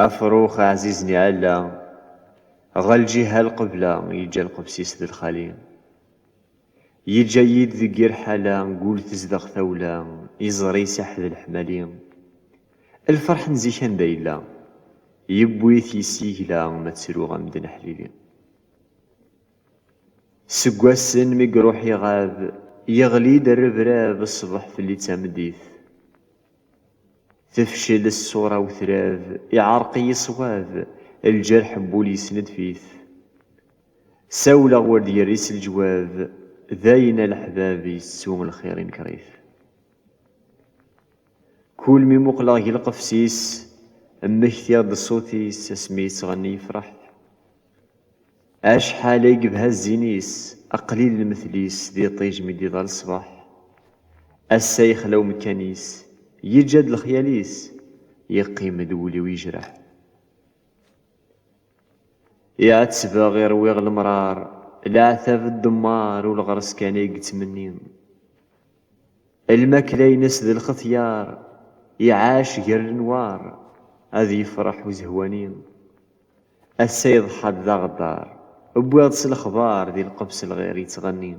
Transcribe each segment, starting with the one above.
أفروخ عزيزني علا غا الجهة القبلة يجا القبسيس ذي الخليل يجا يد ذي رحالة نقول تزدغ ثولة يزري ساح ذي الحمالين الفرح نزيكان دايلا يبويث يسيقلا ما تسرو غمدن حليلين سقواسن ميقروح يغاب يغلي الربراب الصبح في اللي تمديث تفشل الصورة وثراذ يعرقي صواذ الجرح بولي يسند فيث ساولا ورد يريس الجواذ ذاين الحباب يسوم الخير كريث كل مي مقلغ يلقفسيس امكتيا بالصوتيس اسمي تغني يفرح اشحال يقبها الزينيس اقليل المثليس ذي طيج ميدي ظل الصباح السيخ لو مكانيس يجد الخياليس يقيم دولي ويجرح يعتسبا غير ويغ المرار العثاف الدمار والغرس كان يقتمنين الماكلة ينس ذي الخثيار يعاش غير النوار هذي يفرح وزهوانين السيد حد ذا غدار بوادس الأخبار ذي القبس الغير يتغنين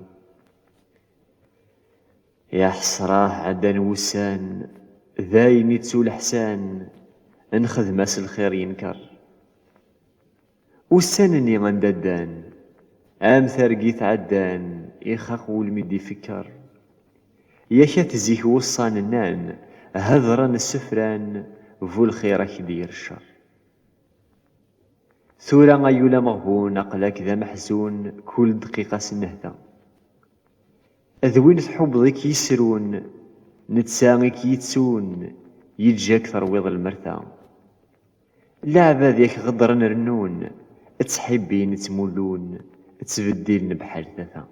يا حسراه عدن وسان ذاين يتسو الحسان انخذ ماس الخير ينكر وسانني غنددان عام ثرقيت عدان يخاق والميد يفكر يا تزيك وصان النان هذران السفران فو الخير كدير الشر ثورا غيولا مغبون أقلك ذا محزون كل دقيقة سنهدا أذوين تحبضك يسرون نتساغيك يتسون يجاك ترويض المرثى لعبة ذيك غدر نرنون تحبين تمولون تبدلن بحال ثاثا